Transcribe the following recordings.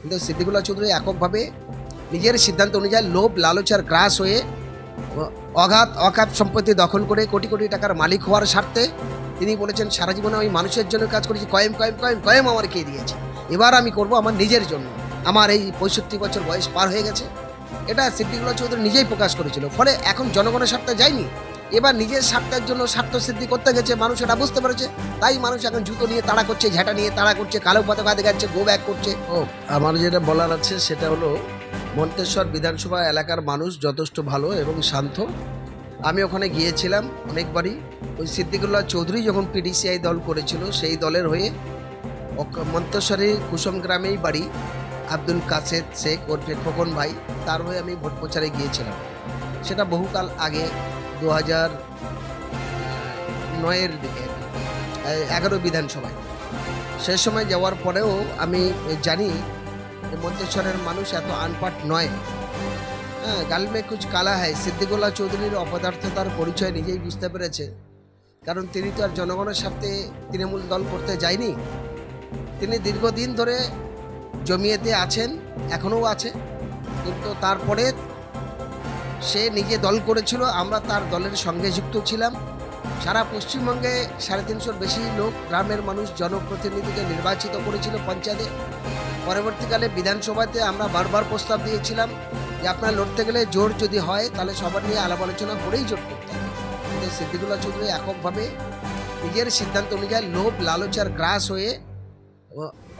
কিন্তু সিদ্দিকুল্লাহ চৌধুরী এককভাবে নিজের সিদ্ধান্ত অনুযায়ী লোভ লালচার গ্রাস হয়ে অগাধ অকাপ সম্পত্তি দখল করে কোটি কোটি টাকার মালিক হওয়ার স্বার্থে তিনি বলেছেন সারা জীবনে আমি মানুষের জন্য কাজ করেছি, কয়েম কয়েম কয়েম কয়েম আমার কে দিয়েছে, এবার আমি করব আমার নিজের জন্য। আমার এই 65 বছর বয়স পার হয়ে গেছে, এটা সিদ্দিকুল্লাহ চৌধুরী নিজেই প্রকাশ করেছিল। ফলে এখন জনগণের স্বার্থে যায়নি, এবার নিজের স্বার্থের জন্য স্বার্থ সিদ্ধি করতে গেছে, মানুষ এটা বুঝতে পেরেছে। তাই মানুষ এখন জুতো নিয়ে তাড়া করছে, ঝাঁটা নিয়ে তাড়া করছে, কালো পতাকা দেখাচ্ছে, গো ব্যাক করছে। আমার যেটা বলার আছে সেটা হলো মন্তেশ্বর বিধানসভা এলাকার মানুষ যথেষ্ট ভালো এবং শান্ত। আমি ওখানে গিয়েছিলাম অনেকবারই। ওই সিদ্দিকুল্লাহ চৌধুরী যখন পিডিসিআই দল করেছিল সেই দলের হয়ে মন্তেশ্বরের কুসুম গ্রামেই বাড়ি আব্দুল কাসেদ শেখ ওরফে খোকন ভাই, তার হয়ে আমি ভোট প্রচারে গিয়েছিলাম। সেটা বহুকাল আগে 2009-এর দিকে 11 বিধানসভায়। সে সময় যাওয়ার পরেও আমি জানি যে মন্তেশ্বরের মানুষ এত আনপাট নয়। হ্যাঁ, গাল মে কুছ কালা হয়। সিদ্দিকুল্লাহ চৌধুরীর অপদার্থতার পরিচয় নিজেই বুঝতে পেরেছে, কারণ তিনি তো আর জনগণের সাথে তৃণমূল দল করতে যায়নি। তিনি দীর্ঘদিন ধরে জমিয়েতে আছেন, এখনও আছে, কিন্তু তারপরে সে নিজে দল করেছিল, আমরা তার দলের সঙ্গে যুক্ত ছিলাম। সারা পশ্চিমবঙ্গে 350-র বেশি লোক, গ্রামের মানুষ জনপ্রতিনিধিকে নির্বাচিত করেছিল পঞ্চায়েতে। পরবর্তীকালে বিধানসভাতে আমরা বারবার প্রস্তাব দিয়েছিলাম যে আপনার লড়তে গেলে জোর যদি হয় তাহলে সবার নিয়ে আলাপ আলোচনা করেই জোট করতে হবে। কিন্তু সিদ্দিকুল্লাহ চৌধুরী এককভাবে নিজের সিদ্ধান্ত অনুযায়ী লোভ লালচার গ্রাস হয়ে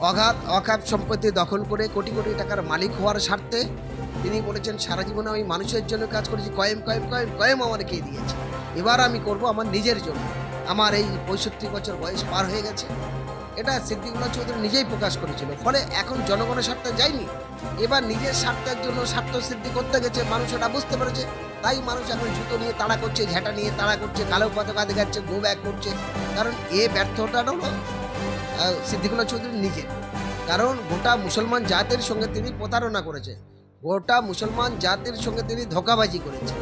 অগাধ অকাপ সম্পত্তি দখল করে কোটি কোটি টাকার মালিক হওয়ার স্বার্থে তিনি বলেছেন সারা জীবনে আমি মানুষের জন্য কাজ করেছি, কয়েম কয়েম কয়েম কয়েম আমার কে দিয়েছে, এবার আমি করব আমার নিজের জন্য। আমার এই 65 বছর বয়স পার হয়ে গেছে, এটা সিদ্দিকুল্লাহ চৌধুরী নিজেই প্রকাশ করেছিল। ফলে এখন জনগণের স্বার্থে যায়নি, এবার নিজের স্বার্থের জন্য স্বার্থ সিদ্ধি করতে গেছে, মানুষ এটা বুঝতে পেরেছে। তাই মানুষ এখন জুতো নিয়ে তাড়া করছে, ঝাঁটা নিয়ে তাড়া করছে, কালো পতাকা দেখাচ্ছে, গো ব্যাক করছে। কারণ এ ব্যর্থতা হলো সিদ্দিকুল্লাহ চৌধুরী নিজের, কারণ গোটা মুসলমান জাতির সঙ্গে তিনি প্রতারণা করেছে, গোটা মুসলমান জাতির সঙ্গে তিনি ধোঁকাবাজি করেছে।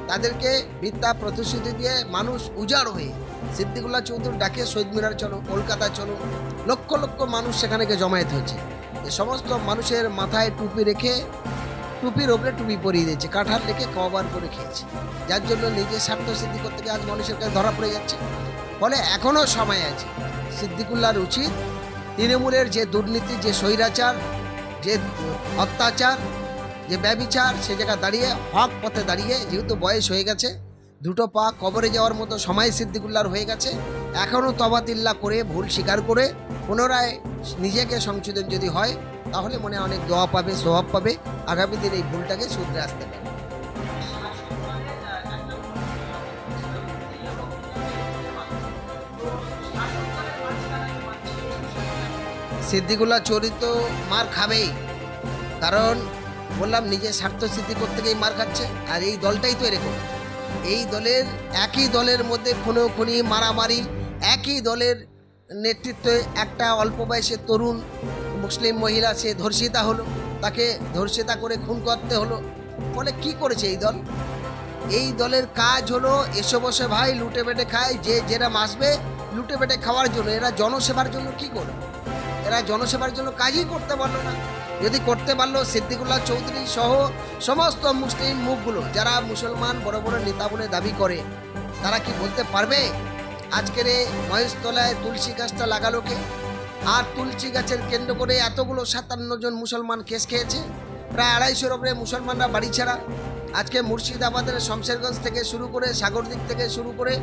তাদেরকে মিথ্যা প্রতিশ্রুতি দিয়ে মানুষ উজাড় হয়ে সিদ্দিকুল্লাহ চৌধুরী ডাকে শহীদ মিনার চলো, কলকাতা চলো, লক্ষ লক্ষ মানুষ সেখানে গিয়ে জমায়েত হয়েছে। এই সমস্ত মানুষের মাথায় টুপি রেখে টুপির ওপরে টুপি পরিয়ে দিয়েছে, কাঁঠাল রেখে কবার করে খেয়েছে, যার জন্য নিজের স্বার্থ সিদ্ধি করতে গিয়ে আজ মানুষের কাছে ধরা পড়ে যাচ্ছে। ফলে এখনও সময় আছে, সিদ্দিকুল্লাহর উচিত তৃণমূলের যে দুর্নীতি, যে স্বৈরাচার, যে অত্যাচার, যে ব্যভিচার, সে জায়গায় দাঁড়িয়ে হক পথে দাঁড়িয়ে, যেহেতু বয়স হয়ে গেছে, দুটো পা কবরে যাওয়ার মতো সময় সিদ্দিকুল্লাহর হয়ে গেছে, এখনও তবাতিল্লা করে ভুল স্বীকার করে পুনরায় নিজেকে সংশোধন যদি হয় তাহলে মনে অনেক দোয়া পাবে, স্বভাব পাবে, আগামী দিন এই ভুলটাকে শুধরে আসতে পারে। সিদ্দিকুল্লাহ চরিত মার খাবেই, কারণ বললাম নিজের স্বার্থ সিদ্ধি করতে গিয়ে মার খাচ্ছে। আর এই দলটাই তো এরকম, এই দলের একই দলের মধ্যে খুনোখুনি, মারামারি, একই দলের নেতৃত্বে একটা অল্প বয়সের তরুণ মুসলিম মহিলা সে ধর্ষিতা হলো, তাকে ধর্ষিতা করে খুন করতে হলো। ফলে কি করেছে এই দল? এই দলের কাজ হলো এসে বসে ভাই লুটে বেটে খায়, যে যেরা আসবে লুটে বেটে খাওয়ার জন্য। এরা জনসেবার জন্য কি করবে? এরা জনসেবার জন্য কাজই করতে পারলো না। যদি করতে পারলো, সিদ্দিকুল্লাহ চৌধুরী সহ সমস্ত মুসলিম মুখগুলো যারা মুসলমান বড় বড় নেতা বলে দাবি করে, তারা কি বলতে পারবে আজকের মহেশতলায় তুলসী গাছটা লাগালো কে? আর তুলসী গাছের কেন্দ্র করে এতগুলো 57 জন মুসলমান কেস খেয়েছে, প্রায় 250-র ওপরে মুসলমানরা বাড়ি ছাড়া। আজকে মুর্শিদাবাদের শমশেরগঞ্জ থেকে শুরু করে, সাগরদিক থেকে শুরু করে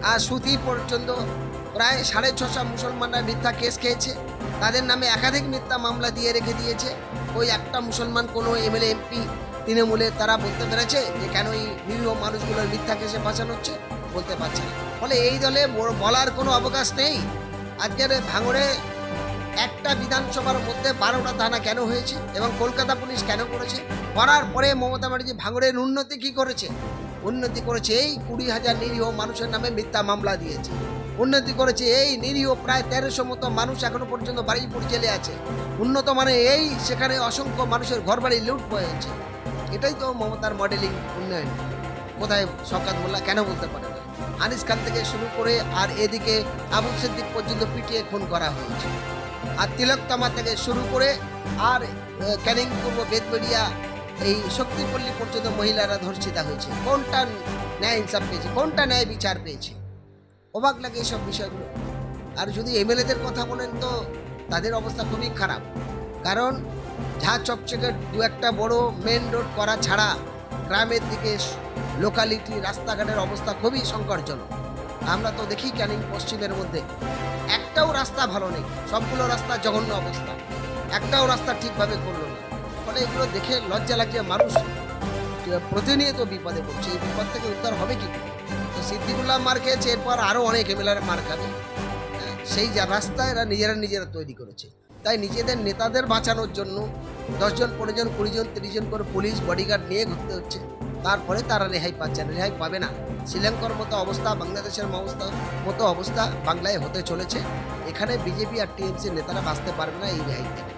আর সুতি পর্যন্ত প্রায় 650 মুসলমানরা মিথ্যা কেস খেয়েছে, তাদের নামে একাধিক মিথ্যা মামলা দিয়ে রেখে দিয়েছে। ওই একটা মুসলমান কোনো এমএলএ এমপি তৃণমূলে তারা বলতে পেরেছে যে কেন এই নিরীহ মানুষগুলোর মিথ্যা কেসে ফাঁসানো হচ্ছে? বলতে পারছে না। ফলে এই দলে বলার কোনো অবকাশ নেই। আজকের ভাঙড়ে একটা বিধানসভার মধ্যে 12টা থানা কেন হয়েছে এবং কলকাতা পুলিশ কেন করেছে? করার পরে মমতা ব্যানার্জি ভাঙড়ের উন্নতি কি করেছে? উন্নতি করেছে এই 20,000 নিরীহ মানুষের নামে মিথ্যা মামলা দিয়েছে। উন্নতি করেছে এই নিরীহ প্রায় 1300 মতো মানুষ এখনো পর্যন্ত বারুইপুর জেলে আছে। উন্নত মানে এই সেখানে অসংখ্য মানুষের ঘরবাড়ি লুট হয়েছে। এটাই তো মমতার মডেলিং উন্নয়ন। কোথায় শওকত মোল্লা কেন বলতে পারে না? আনিস খান থেকে শুরু করে আর এদিকে আবু সিদ্দিক পর্যন্ত পিটিয়ে খুন করা হয়েছে। আর তিলকতামা থেকে শুরু করে আর ক্যানিং পূর্ব বেদবেড়িয়া এই শক্তিপল্লী পর্যন্ত মহিলারা ধর্ষিতা হয়েছে। কোনটা ন্যায় ইনসাফ পেয়েছে, কোনটা ন্যায় বিচার পেয়েছে? অবাক লাগে এইসব বিষয়গুলো। আর যদি এমএলএদের কথা বলেন তো তাদের অবস্থা খুবই খারাপ, কারণ ঝাঁ চকচকে দু একটা বড় মেন রোড করা ছাড়া গ্রামের দিকে লোকালিটি রাস্তাঘাটের অবস্থা খুবই সংকটজনক। আমরা তো দেখি ক্যানিং পশ্চিমের মধ্যে একটাও রাস্তা ভালো নেই, সবগুলো রাস্তা জঘন্য অবস্থা, একটাও রাস্তা ঠিকভাবে করলো না। ফলে এগুলো দেখে লজ্জা লাগছে, মানুষ প্রতিনিয়ত বিপদে পড়ছে। এই বিপদ থেকে উদ্ধার হবে কি? তো সিদ্দিকুল্লাহ মার খেয়েছে, এরপর আরও অনেক এমএলএরা মার খাবে। সেই যা রাস্তা এরা নিজেরা তৈরি করেছে। তাই নিজেদের নেতাদের বাঁচানোর জন্য 10 জন 15 জন 20 জন 30 জন করে পুলিশ বডিগার্ড নিয়ে ঘুরতে হচ্ছে। তারপরে তারা রেহাই পাচ্ছে না, রেহাই পাবে না। শ্রীলঙ্কার মতো অবস্থা, বাংলাদেশের মতো অবস্থা বাংলায় হতে চলেছে। এখানে বিজেপি আর টিএমসি নেতারা বাঁচতে পারবে না এই রেহাই থেকে।